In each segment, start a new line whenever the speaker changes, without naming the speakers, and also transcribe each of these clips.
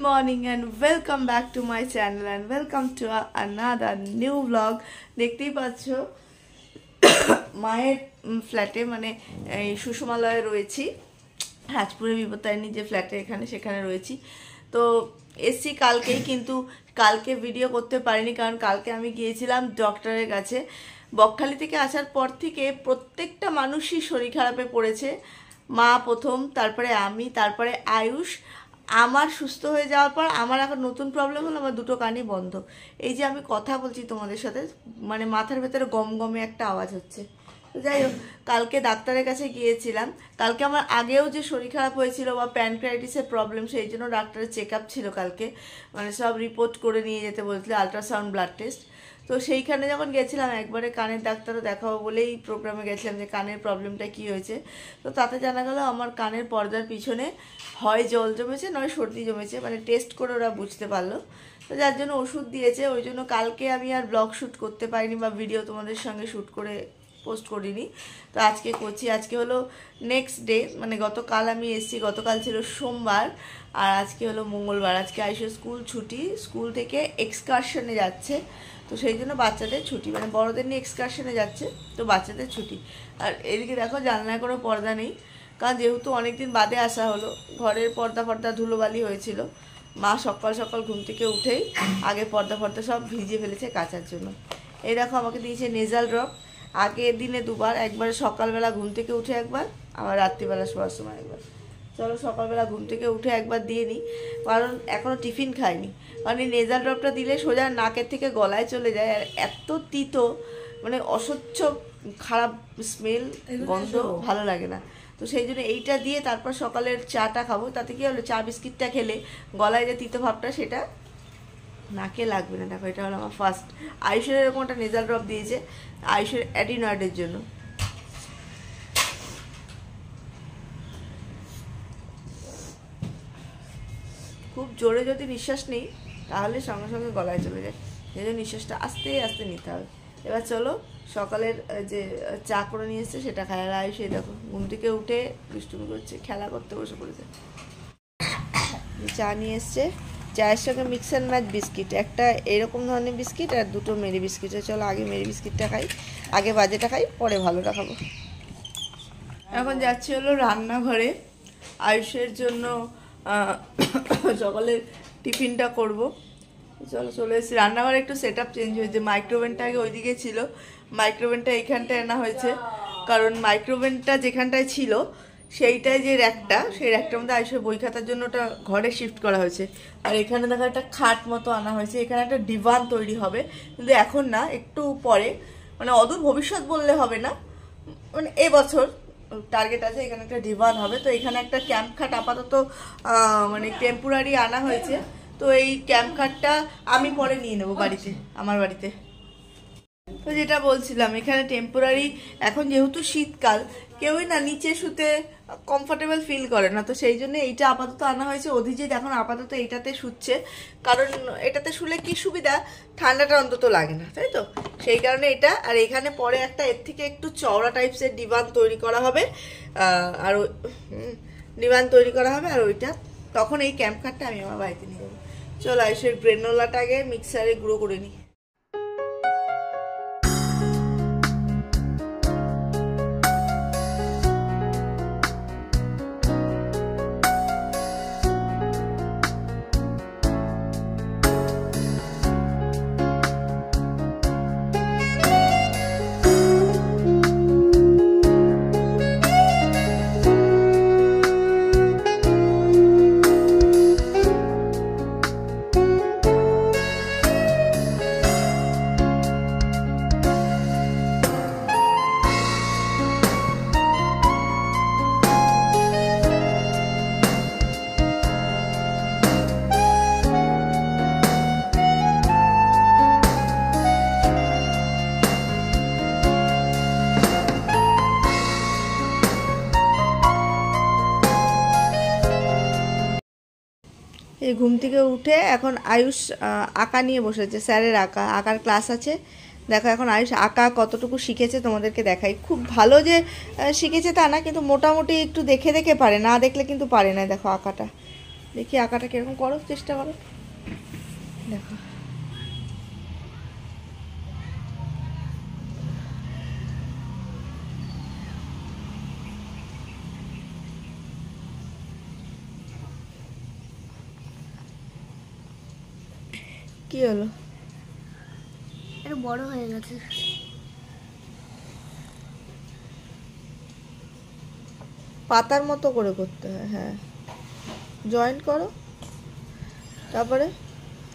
morning and welcome back to my channel and welcome to another new vlog. দেখতেই পাচ্ছ মায়ের ফ্ল্যাটে মানে এই সুষমালয়ে রয়েছি, রাজপুরে বিপত্তারিণী যে ফ্ল্যাটে এখানে সেখানে রয়েছি। তো এসছি কালকেই, কিন্তু কালকে ভিডিও করতে পারিনি কারণ কালকে আমি গিয়েছিলাম ডক্টরের কাছে। বকখালি থেকে আসার পর থেকে প্রত্যেকটা মানুষই শরীর খারাপে পড়েছে। মা প্রথম, তারপরে আমি, তারপরে আয়ুষ। আমার সুস্থ হয়ে যাওয়ার পর আমার এখন নতুন প্রবলেম হলো আমার দুটো কানই বন্ধ। এই যে আমি কথা বলছি তোমাদের সাথে, মানে মাথার ভেতরে গম গমে একটা আওয়াজ হচ্ছে। তো যাই হোক, কালকে ডাক্তারের কাছে গিয়েছিলাম। কালকে আমার আগেও যে শরীর খারাপ হয়েছিল বা প্যানক্রাইটিসের প্রবলেম, সেই জন্য ডাক্তারের চেক আপ ছিল কালকে, মানে সব রিপোর্ট করে নিয়ে যেতে বলছিল, আলট্রাসাউন্ড, ব্লাড টেস্ট। তো সেইখানে যখন গেছিলাম একবারে কানের ডাক্তারও দেখাবো বলেই প্রোগ্রামে গেছিলাম যে কানের প্রবলেমটা কি হয়েছে। তো তাতে জানা গেল আমার কানের পর্দার পিছনে হয় জল জমেছে নয় সর্দি জমেছে, মানে টেস্ট করে ওরা বুঝতে পারলো। তো যার জন্য ওষুধ দিয়েছে, ওই জন্য কালকে আমি আর ব্লগ শ্যুট করতে পারিনি বা ভিডিও তোমাদের সঙ্গে শ্যুট করে পোস্ট করিনি। তো আজকে করছি। আজকে হলো নেক্সট ডে, মানে গতকাল আমি এসেছি, গতকাল ছিল সোমবার আর আজকে হলো মঙ্গলবার। আজকে আইসে স্কুল ছুটি, স্কুল থেকে এক্সকারশনে যাচ্ছে। তো সেই জন্য বাচ্চাদের ছুটি, মানে বড়দের নিয়ে এক্সকারশনে যাচ্ছে, তো বাচ্চাদের ছুটি। আর এদিকে দেখো জানলায় কোনো পর্দা নেই, কারণ যেহেতু অনেকদিন বাদে আসা হলো, ঘরের পর্দা ধুলোবালি হয়েছিল। মা সকাল সকাল ঘুম থেকে উঠেই আগে পর্দা সব ভিজিয়ে ফেলেছে কাচার জন্য। এই দেখো আমাকে দিয়েছে নেজাল ড্রপ, আগে দিনে দুবার, একবার সকালবেলা ঘুম থেকে উঠে একবার, আবার রাত্রিবেলা শোয়ার সময় একবার। চলো সকালবেলা ঘুম থেকে উঠে একবার দিয়ে নিই, কারণ এখনও টিফিন খাইনি। কারণ এই নেজাল ড্রপটা দিলে সোজা নাকের থেকে গলায় চলে যায়, আর এত তিতো, মানে অসহ্য খারাপ স্মেল, গন্ধ, ভালো লাগে না। তো সেই জন্য এইটা দিয়ে তারপর সকালের চাটা খাবো। তাতে কি হলো, চা বিস্কিটটা খেলে গলায় যে তিতো ভাবটা সেটা নাকে লাগবে না। দেখো এটা হলো আমার ফার্স্ট। আয়ুষের এরকম একটা নেজাল ড্রপ দিয়েছে, আয়ুষের অ্যাডিনয়েডের জন্য। খুব জোরে যদি নিঃশ্বাস নিই তাহলে সঙ্গে সঙ্গে গলায় চলে যায়, সেই জন্য নিঃশ্বাসটা আস্তে আস্তে নিতে হবে। এবার চলো সকালের যে চা করে নিয়ে এসছে সেটা খাই। আর আয়ুষ দেখো ঘুম থেকে উঠে দুষ্টুমি করছে, খেলা করতে বসে পড়েছে। চা নিয়ে এসছে, চায়ের সঙ্গে মিক্স অ্যান্ড ম্যাচ বিস্কিট, একটা এরকম ধরনের বিস্কিট আর দুটো মেরি বিস্কিট। চলো আগে মেরি বিস্কিটটা খাই, আগে বাজেটা খাই, পরে ভালোটা খাবো। এখন যাচ্ছি হলো রান্নাঘরে, আয়ুষের জন্য সকালের টিফিনটা করব। চলো চলে এসেছি রান্নাঘরে। একটু সেট আপ চেঞ্জ হয়েছে, মাইক্রোওভেনটা আগে ওইদিকে ছিল, মাইক্রোওভেনটা এইখানটায় আনা হয়েছে। কারণ মাইক্রোওভেনটা যেখানটায় ছিল সেইটাই যে র্যাকটা, সেই র্যাকটার মধ্যে আইসে বই খাতার জন্য ওটা ঘরে শিফট করা হয়েছে। আর এখানে দেখা একটা খাট মতো আনা হয়েছে, এখানে একটা ডিভান তৈরি হবে, কিন্তু এখন না, একটু পরে, মানে অদূর ভবিষ্যৎ বললে হবে না, মানে এবছর টার্গেট আছে এখানে একটা ডিভান হবে। তো এখানে একটা ক্যাম্প খাট আপাতত মানে টেম্পোরারি আনা হয়েছে। তো এই ক্যাম্প খাটটা আমি পরে নিয়ে নেবো বাড়িতে, আমার বাড়িতে। তো যেটা বলছিলাম, এখানে টেম্পোরারি, এখন যেহেতু শীতকাল, কেউই না নিচে শুতে কমফোর্টেবল ফিল করে না, তো সেই জন্য এইটা আপাতত আনা হয়েছে। অধিজিৎ এখন আপাতত এইটাতে শুচ্ছে, কারণ এটাতে শুলে কি সুবিধা, ঠান্ডাটা অন্তত লাগে না, তাই তো, সেই কারণে এটা। আর এখানে পরে একটা এর থেকে একটু চওড়া টাইপসের ডিভান তৈরি করা হবে, আর ডিভান তৈরি করা হবে, আর ওইটা তখন এই ক্যাম্প খাটটা আমি আমার বাড়িতে নিয়ে যাবো। চলো আইসের গ্রেনোলাটা আগে মিক্সারে গুঁড়ো করে নিই। এই ঘুম থেকে উঠে এখন আয়ুষ আঁকা নিয়ে বসেছে, স্যারের আঁকার ক্লাস আছে। দেখো এখন আয়ুষ আঁকা কতটুকু শিখেছে তোমাদেরকে দেখাই। খুব ভালো যে শিখেছে তা না, কিন্তু মোটামুটি একটু দেখে দেখে পারে, না দেখলে কিন্তু পারে না। দেখো আঁকাটা দেখি আঁকাটা কিরকম করো, চেষ্টা করো। দেখো কি হলো,
এটা বড় হয়ে গেছে।
পাতার মতো করে করতে হয়। হ্যাঁ, জয়েন্ট করো। তারপরে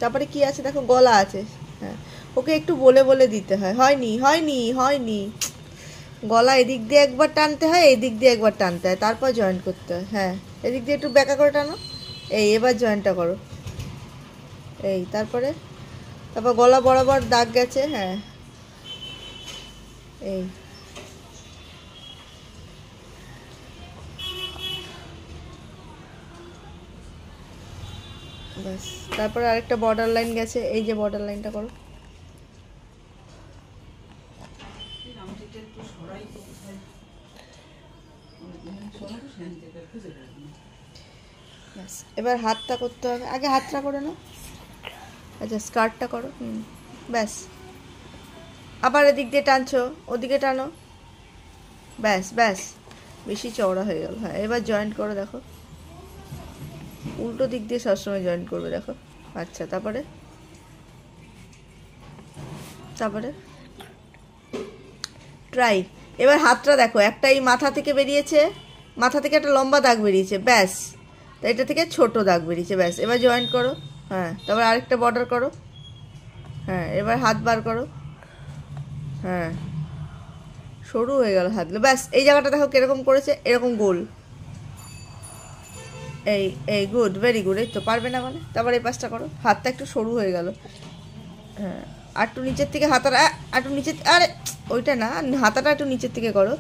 তারপরে কি আছে দেখো, গলা আছে। হ্যাঁ, ওকে একটু বলে বলে দিতে হয়। হয়নি হয়নি হয়নি, গলা এদিক দিয়ে একবার টানতে হয়, এদিক দিয়ে একবার টানতে হয়, তারপর জয়েন্ট করতে হয়। হ্যাঁ, এদিক দিয়ে একটু ব্যাকা করে টানো। এই এবার জয়েন্টটা করো। এই তারপরে তারপর গলা বরাবর দাগ গেছে। হ্যাঁ, এই ব্যাস। তারপরে আরেকটা বর্ডার লাইন গেছে, এই যে বর্ডার লাইনটা করো। ব্যাস, এবার হাতটা করতে হবে। আগে হাতটা করে নাও। আচ্ছা, স্কার্টটা করো। ব্যাস, আবার এদিক দিয়ে টানছো, ওদিকে টানো। ব্যাস ব্যাস, বেশি চওড়া হয়ে গেল। হ্যাঁ, এবার জয়েন্ট করো। দেখো উল্টো দিক দিয়ে সবসময় জয়েন্ট করবে। দেখো, আচ্ছা। তারপরে তারপরে ট্রাই। এবার হাতটা দেখো, একটা এই মাথা থেকে বেরিয়েছে, মাথা থেকে একটা লম্বা দাগ বেরিয়েছে। ব্যাস, তো এটা থেকে ছোট দাগ বেরিয়েছে। ব্যাস, এবার জয়েন্ট করো। হ্যাঁ, তারপর আরেকটা বর্ডার করো। হ্যাঁ, এবার হাত বার করো। হ্যাঁ, সরু হয়ে গেল হাতগুলো। ব্যাস, এই জায়গাটা দেখো কিরকম করেছে, এরকম গোল। এই এই গুড, ভেরি গুড। এই তো পারবে না মানে। তারপর এই পাশটা করো। হাতটা একটু সরু হয়ে গেল। হ্যাঁ, আর একটু নিচের থেকে হাতাটা, একটু নিচের, আরে ওইটা না, হাতাটা একটু নিচের থেকে করো,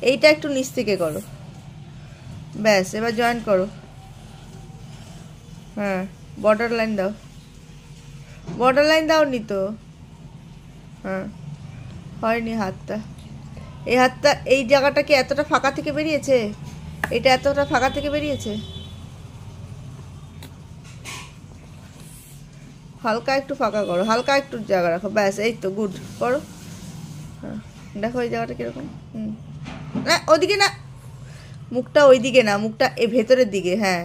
এইটা একটু নিচ থেকে করো। ব্যাস, এবার জয়েন্ট করো। হ্যাঁ, বর্ডার লাইন দাও। বর্ডার লাইন দাও নি তো। হ্যাঁ, হয়নি হাতটা। এই হাতটা, এই জায়গাটা কি এতটা ফাঁকা থেকে বেরিয়েছে? এটা এতটা ফাঁকা থেকে বেরিয়েছে। হালকা একটু ফাঁকা করো, হালকা একটু জায়গা রাখো। ব্যাস, এই তো গুড, করো। হ্যাঁ, দেখো এই জায়গাটা কিরকম। না ওদিকে না, মুখটা ওইদিকে না, মুখটা এই ভেতরের দিকে। হ্যাঁ,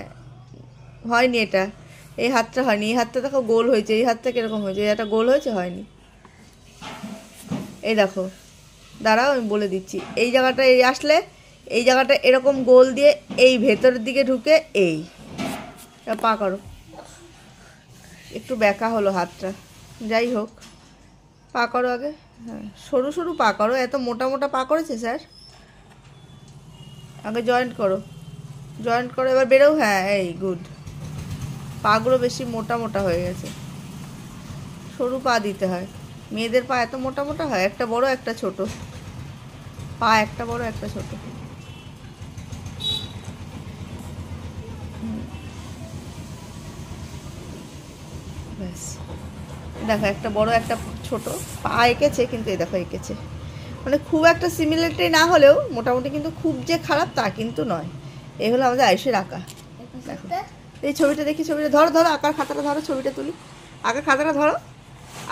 হয়নি এটা। এই হাতটা হয়নি। এই হাতটা দেখো গোল হয়েছে। এই হাতটা কিরকম হয়েছে, এটা গোল হয়েছে, হয়নি। এই দেখো, দাঁড়াও আমি বলে দিচ্ছি। এই জায়গাটা এই আসলে, এই জায়গাটা এরকম গোল দিয়ে এই ভেতরের দিকে ঢুকে এই পা করো। একটু ব্যাকা হলো হাতটা, যাই হোক। পা করো আগে। হ্যাঁ, সরু সরু পা করো, এত মোটা মোটা পা করেছে স্যার। আগে জয়েন্ট করো, জয়েন্ট করো, এবার বেরোও। হ্যাঁ, এই গুড। পাগুলো বেশি মোটা মোটা হয়ে গেছে, সরু পা দিতে হয়। মেয়েদের পা এত মোটা মোটা হয়, একটা বড় একটা ছোট পা, একটা বড় একটা ছোট। ব্যাস, দেখো একটা বড় একটা ছোট পা এঁকেছে, কিন্তু এই দেখো এঁকেছে। মানে খুব একটা সিমিলারিটি না হলেও মোটামুটি, কিন্তু খুব যে খারাপ তা কিন্তু নয়। এই হলো আমাদের আয়ুষের আঁকা। দেখো এই ছবিটা দেখি, ছবিটা ধরো, ধরো আঁকার খাতাটা ধরো, ছবিটা তুলি। আঁকার খাতাটা ধরো,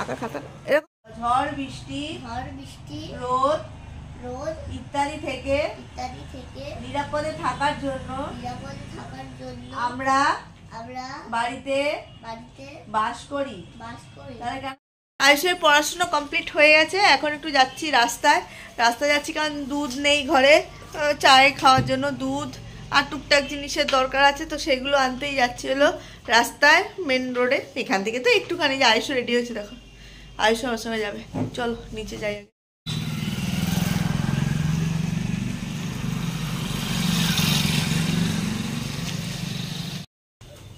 আঁকার খাতাটা এরকম। ঝড় বৃষ্টি, রোদ
রোদ
ইত্যাদি থেকে নিরাপদে থাকার জন্য আমরা বাড়িতে বাস করি। আয়ুষের পড়াশোনা কমপ্লিট হয়ে গেছে। এখন একটু যাচ্ছি রাস্তায় যাচ্ছি, কারণ দুধ নেই ঘরে, চায়ে খাওয়ার জন্য দুধ আর টুকটাক জিনিসের দরকার আছে, তো সেগুলো আনতেই যাচ্ছি হলো রাস্তায়, মেন রোডে। এখান থেকে তো একটুখানি, যে আয়ুষ রেডি হয়েছে দেখো, আয়ুষ আমার সঙ্গে যাবে। চলো নিচে যাই আগে।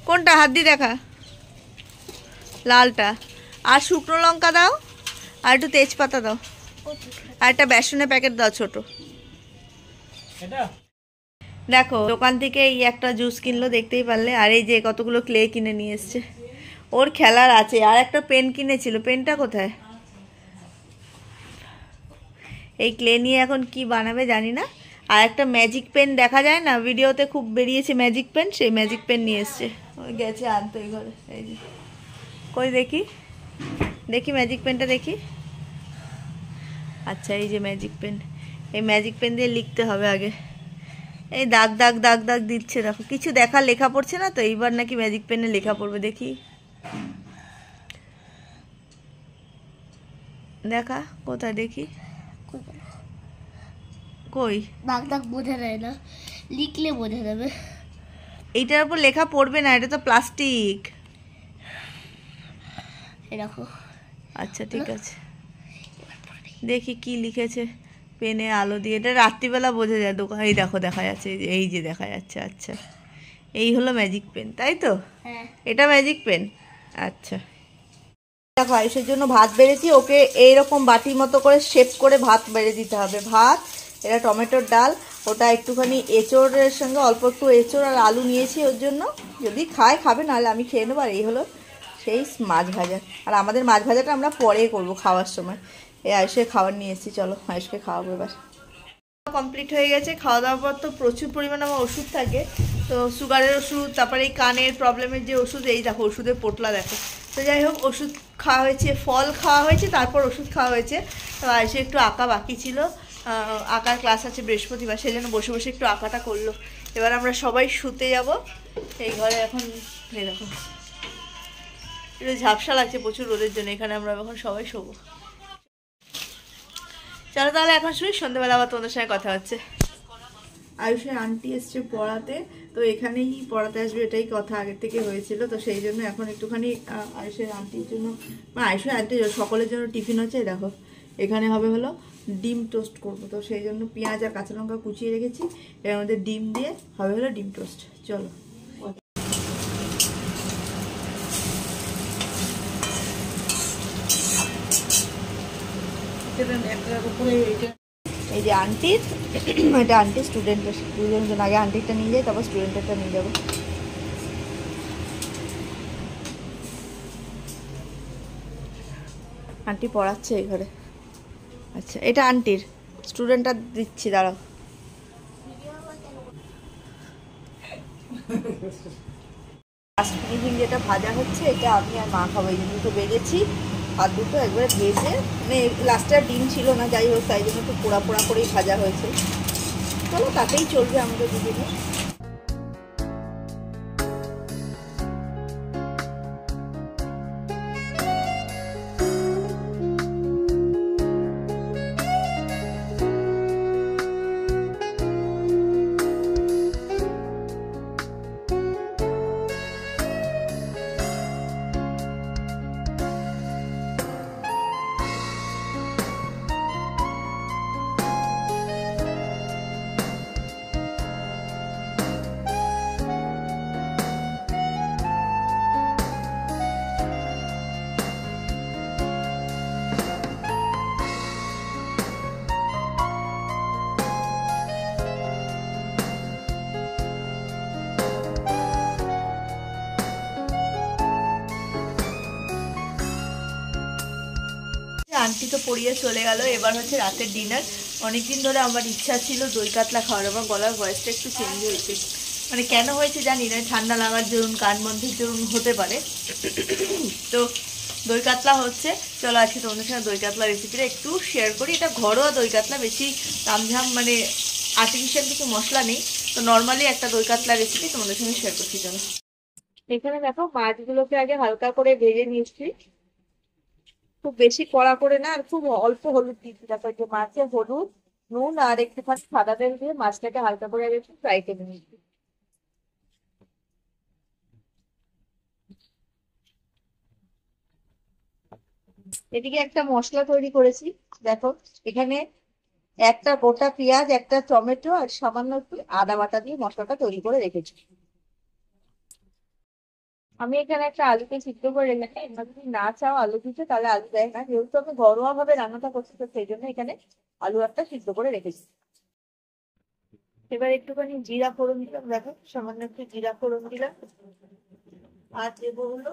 কোনটা হাত দিয়ে দেখা, লালটা। আর শুকনো লঙ্কা দাও, আর একটু তেজপাতা দাও, আর একটা বেসনের প্যাকেট দাও ছোট। দেখো দোকান থেকে এই একটা জুস কিনলো, দেখতেই পারলে। আর এই যে কতগুলো ক্লে কিনে নিয়ে এসছে, ওর খেলার আছে। আর একটা পেন কিনেছিল, পেনটা কোথায়? এই ক্লে নিয়ে এখন কি বানাবে জানি না। আর একটা ম্যাজিক পেন দেখা যায় না ভিডিওতে, খুব বেরিয়েছে ম্যাজিক পেন, সেই ম্যাজিক পেন নিয়ে এসছে, ওই গেছে আনতে ওই ঘরে। এই যে কই দেখি দেখি ম্যাজিক পেনটা দেখি। আচ্ছা এই যে ম্যাজিক পেন, এই ম্যাজিক পেন দিয়ে লিখতে হবে আগে। এই দাগ দাগ দাগ দাগ দিচ্ছে, দেখো কিছু দেখা লেখা পড়ছে না তো, এইবার নাকি ম্যাজিক পেনে লেখা পড়বে, দেখি দেখা কোথায় দেখি, কই
দাগ দাগ বোঝা যায় না, লিখলে বোঝা যাবে।
এইটার উপর লেখা পড়বে না, এটা তো প্লাস্টিক।
এরকম।
আচ্ছা ঠিক আছে, দেখি কি লিখেছে পেনে আলো দিয়ে। এটা রাত্রিবেলা বোঝা যায় দোকান, এই দেখো দেখা যাচ্ছে, এই যে দেখা যাচ্ছে। আচ্ছা এই হলো ম্যাজিক পেন, তাই তো?
হ্যাঁ।
এটা ম্যাজিক পেন। আচ্ছা দেখো আয়ুষের জন্য ভাত বেড়েছি, ওকে এইরকম বাটির মতো করে শেপ করে ভাত বেড়ে দিতে হবে। ভাত, এটা টমেটোর ডাল, ওটা একটুখানি এঁচোড়ের সঙ্গে অল্প একটু এঁচোড় আর আলু নিয়েছি ওর জন্য, যদি খায় খাবে, নাহলে আমি খেয়ে নেবো। আর এই হলো সেই মাছ ভাজা, আর আমাদের মাছ ভাজাটা আমরা পরে করব খাওয়ার সময়। এই আয়ুষের খাবার নিয়ে এসেছি, চলো আয়ুষকে খাওয়াবো এবার। কমপ্লিট হয়ে গেছে, খাওয়া দাওয়ার পর তো প্রচুর পরিমাণে আমার ওষুধ থাকে, তো সুগারের ওষুধ, তারপরে এই কানের প্রবলেমের যে ওষুধ, এই দেখো ওষুধের পোটলা দেখো। তো যাই হোক ওষুধ খাওয়া হয়েছে, ফল খাওয়া হয়েছে, তারপর ওষুধ খাওয়া হয়েছে। তো আয়ুষে একটু আঁকা বাকি ছিল, আঁকার ক্লাস আছে বৃহস্পতিবার, সেই জন্য বসে বসে একটু আঁকাটা করলো। এবার আমরা সবাই শুতে যাব এই ঘরে। এখন এই দেখো একটু ঝাপসা লাগছে প্রচুর রোদের জন্য, এখানে আমরা এখন সবাই শোবো। চলো তাহলে এখন শুই, সন্ধ্যেবেলা আবার তোমাদের সঙ্গে কথা হচ্ছে। আয়ুষের আন্টি এসছে পড়াতে, তো এখানেই পড়াতে আসবে এটাই কথা আগের থেকে হয়েছিল, তো সেই জন্য এখন একটুখানি আয়ুষের আন্টির জন্য, মানে আয়ুষের আন্টির সকলের জন্য টিফিন হচ্ছে। দেখো এখানে হবে হলো ডিম টোস্ট করবো, তো সেই জন্য পেঁয়াজ আর কাঁচা লঙ্কা কুচিয়ে রেখেছি, এর মধ্যে ডিম দিয়ে হবে হলো ডিম টোস্ট। চলো এই যে আন্টির, এটা আন্টির স্টুডেন্টের, দুজনজন আগে আন্টিরটা নিয়ে যাই, তারপর স্টুডেন্টেরটা নিয়ে যাবো। আন্টি পড়াচ্ছে এই ঘরে। আচ্ছা এটা আন্টির, স্টুডেন্টটা দিচ্ছি, দাঁড়াও। ফার্স্ট ফিনিশিং যেটা ভাজা হচ্ছে, এটা আমি আর মা খাবো। এই যে দুটো বেজেছি, আর দুটো একবারে ভেজে, মানে লাস্টে আর ডিম ছিল না, যাই হোক তাই জন্য একটু পোড়া পোড়া করেই ভাজা হয়েছে। চলো তাতেই চলবে আমাদের দুদিনে। আন্টি তো পড়িয়ে চলে গেল, এবার হচ্ছে রাতের ডিনার। অনেকদিন ধরে আমার ইচ্ছা ছিল দই কাতলা খাওয়ার, আমার গলার ভয়েসটা একটু চেঞ্জ হয়েছে, মানে কেন হয়েছে জানি না, ঠান্ডা লাগার জন্য, কান বন্ধের জন্য হতে পারে। তো দই কাতলা হচ্ছে, চলো আজকে তোমাদের সঙ্গে দই কাতলা রেসিপিটা একটু শেয়ার করি। এটা ঘরোয়া দই কাতলা, বেশি তামঝাম মানে আর্টিফিশিয়াল কিছু মশলা নেই, তো নর্মালি একটা দই কাতলা রেসিপি তোমাদের সঙ্গে শেয়ার করছি। চলো এখানে দেখো মাছগুলোকে আগে হালকা করে ভেজে নিয়েছি, খুব বেশি কড়া করে না, আর খুব অল্প হলুদ দিচ্ছি। দেখো যে মাছে হলুদ, নুন আর একটুখানি সাদা তেল দিয়ে মাছটাকে হালকা করে আগে একটু ফ্রাই করে নিচ্ছি। এদিকে একটা মশলা তৈরি করেছি, দেখো এখানে একটা গোটা পেঁয়াজ, একটা টমেটো আর সামান্য একটু আদা বাটা দিয়ে মশলাটা তৈরি করে রেখেছি। আমি এখানে একটা আলুকে সিদ্ধ করে রেখেছি, তোমরা যদি না চাও আলু দিতে তাহলে আলু দেয় না, যেহেতু আমি ঘরোয়া ভাবে রান্নাটা করছি তো সেই জন্য এখানে আলু একটা সিদ্ধ করে রেখেছি। এবার একটুখানি জিরা ফোড়ন দিলাম, দেখো সামান্য একটু জিরা ফোড়ন দিলাম, আর দেবো হলো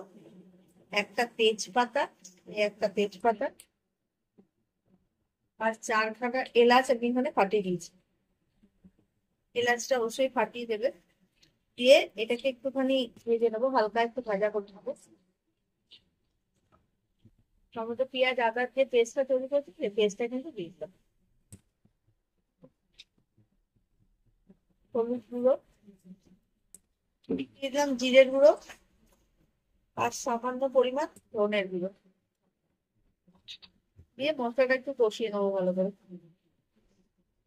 একটা তেজপাতা, একটা তেজপাতা আর চারখানা এলাচ আমি এখানে ফাটিয়ে দিয়েছি। এলাচটা অবশ্যই ফাটিয়ে দেবে, দিয়ে এটাকে একটুখানি ভেজে নেবো, হালকা একটু ভাজা করতে হবে। টমেটো পেঁয়াজ আদার যে পেস্টটা তৈরি করছি সেই পেস্টটা কিন্তু দিয়ে দিলাম। হলুদ গুঁড়ো দিয়ে দিলাম, জিরের গুঁড়ো, আর সামান্য পরিমাণ ধনের গুঁড়ো দিয়ে মশলাটা একটু কষিয়ে নেবো ভালো করে।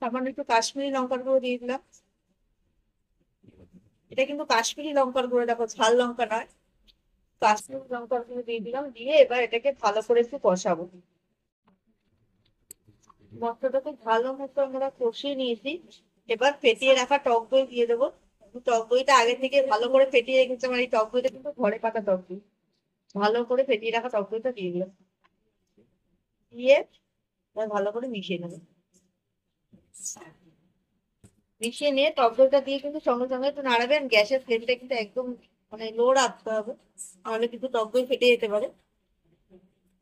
সামান্য একটু কাশ্মীরি লঙ্কার গুঁড়ো দিয়ে দিলাম। এটা কিন্তু কাশ্মীরি লঙ্কার গুঁড়ো, দেখো ঝাল লঙ্কা নয়, কাশ্মীরি লঙ্কার গুঁড়ো দিয়ে দিলাম। দিয়ে এবার এটাকে ভালো করে একটু কষাবো। মশলাটাকে ভালো মতো আমরা কষিয়ে নিয়েছি। এবার ফেটিয়ে রাখা টক দই দিয়ে দেবো। টক দইটা আগে থেকে ভালো করে ফেটিয়ে রেখেছি আমার, এই টক দইটা কিন্তু ঘরে পাতা টক দই। ভালো করে ফেটিয়ে রাখা টক দইটা দিয়ে দিলাম, দিয়ে এবার ভালো করে মিশিয়ে নেবো। মিশিয়ে নিয়ে টক দইটা দিয়ে কিন্তু সঙ্গে সঙ্গে একটু নাড়াবেন। গ্যাসের ফ্লেমটা কিন্তু একদম মানে লো রাখতে হবে, তাহলে কিন্তু টক দই ফেটে যেতে পারে।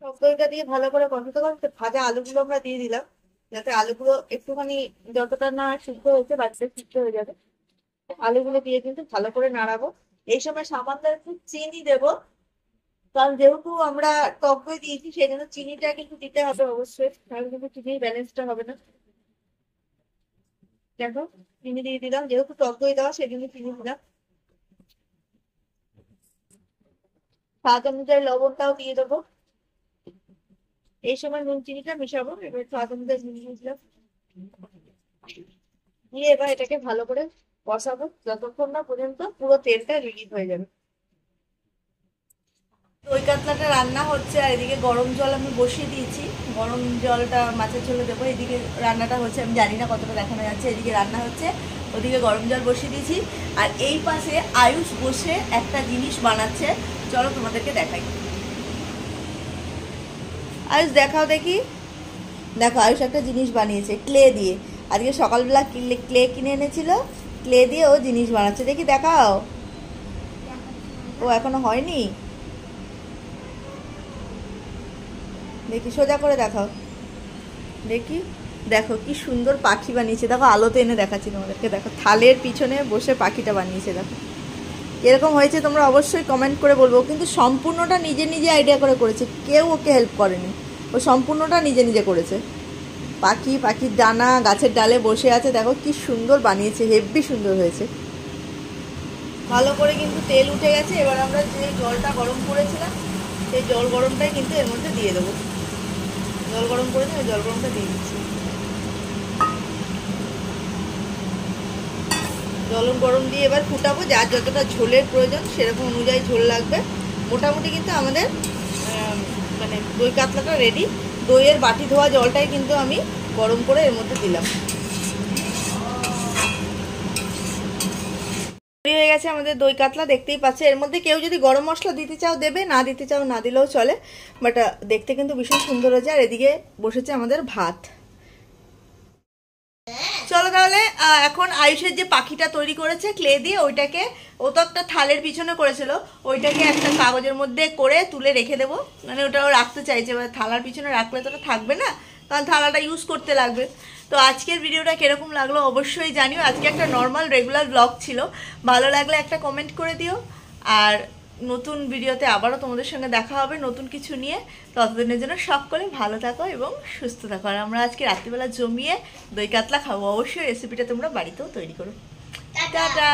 টক দইটা দিয়ে ভালো করে কষাতে কষাতে ভাজা আলুগুলো আমরা দিয়ে দিলাম, যাতে আলুগুলো একটুখানি যতটা না সিদ্ধ হয়েছে বাচ্চা সিদ্ধ হয়ে যাবে। আলুগুলো দিয়ে কিন্তু ভালো করে নাড়াবো। এই সময় সামান্য একটু চিনি দেবো, কারণ যেহেতু আমরা টক দই দিয়েছি সেই জন্য চিনিটা কিন্তু দিতে হবে অবশ্যই, তাহলে কিন্তু চিনির ব্যালেন্সটা হবে না। দেখো চিনি দিয়ে দিলাম, যেহেতু টক দই দেওয়া সেই জন্য চিনি দিলাম। স্বাদ অনুযায়ী লবণটাও দিয়ে দেবো। এই সময় নুন চিনিটা মেশাবো। এবার স্বাদ অনুযায়ী নুন দিয়ে দিলাম, দিয়ে এবার এটাকে ভালো করে কষাবো যতক্ষণ না পর্যন্ত পুরো তেলটা রিলিজ হয়ে যাবে। দই কাতলাটা রান্না হচ্ছে, আর এদিকে গরম জল আমি বসিয়ে দিয়েছি। গরম জলটা মাছের ঝোলে দেবো। এদিকে রান্নাটা হচ্ছে, আমি জানি না কতটা দেখানো যাচ্ছে। এদিকে রান্না হচ্ছে, ওদিকে গরম জল বসিয়ে দিয়েছি। আর এই পাশে আয়ুষ বসে একটা জিনিস বানাচ্ছে, চলো তোমাদেরকে দেখাই। আয়ুষ দেখাও দেখি। দেখো আয়ুষ একটা জিনিস বানিয়েছে ক্লে দিয়ে। আজকে সকালবেলা ক্লে কিনে এনেছিল, ক্লে দিয়ে ও জিনিস বানাচ্ছে। দেখি দেখাও। ও এখনো হয়নি, দেখি সোজা করে দেখাও দেখি। দেখো কি সুন্দর পাখি বানিয়েছে, দেখো আলোতে এনে দেখাচ্ছি তোমাদেরকে। দেখো থালের পিছনে বসে পাখিটা বানিয়েছে। দেখো এরকম হয়েছে, তোমরা অবশ্যই কমেন্ট করে বলবো। কিন্তু সম্পূর্ণটা নিজে নিজে আইডিয়া করে করেছে, কেউ ওকে হেল্প করেনি, ও সম্পূর্ণটা নিজে নিজে করেছে। পাখির ডানা গাছের ডালে বসে আছে, দেখো কি সুন্দর বানিয়েছে, হেব্বি সুন্দর হয়েছে। ভালো করে কিন্তু তেল উঠে গেছে। এবার আমরা যে জলটা গরম করেছিলাম সেই জল গরমটাই কিন্তু এর মধ্যে দিয়ে দেবো। জল গরম করেছি, ওই জল গরমটা দিয়ে দিচ্ছি। জল গরম দিয়ে এবার ফুটাবো, যার যতটা ঝোলের প্রয়োজন সেরকম অনুযায়ী ঝোল লাগবে। মোটামুটি কিন্তু আমাদের মানে দই কাতলাটা রেডি। দইয়ের বাটি ধোয়া জলটাই কিন্তু আমি গরম করে এর মধ্যে দিলাম। রেডি হয়ে গেছে আমাদের দই কাতলা, দেখতেই পাচ্ছে। এর মধ্যে কেউ যদি গরম মশলা দিতে চাও দেবে, না দিতে চাও না দিলেও চলে, বাট দেখতে কিন্তু ভীষণ সুন্দর হয়েছে। আর এদিকে বসেছে আমাদের ভাত। চলো তাহলে এখন আয়ুষের যে পাখিটা তৈরি করেছে ক্লে দিয়ে, ওইটাকে ও তো একটা থালের পিছনে করেছিল, ওইটাকে একটা কাগজের মধ্যে করে তুলে রেখে দেবো। মানে ওটাও রাখতে চাইছে, এবার থালার পিছনে রাখলে তো ওটা থাকবে না, কারণ থালাটা ইউজ করতে লাগবে। তো আজকের ভিডিওটা কিরকম লাগলো অবশ্যই জানিও। আজকে একটা নর্মাল রেগুলার ব্লগ ছিল, ভালো লাগলে একটা কমেন্ট করে দিও। আর নতুন ভিডিওতে আবারও তোমাদের সঙ্গে দেখা হবে নতুন কিছু নিয়ে। ততদিনের জন্য সকলে ভালো থাকো এবং সুস্থ থাকো। আর আমরা আজকে রাত্রিবেলা জমিয়ে দই কাতলা খাবো, অবশ্যই রেসিপিটা তোমরা বাড়িতেও তৈরি করো। টাটা।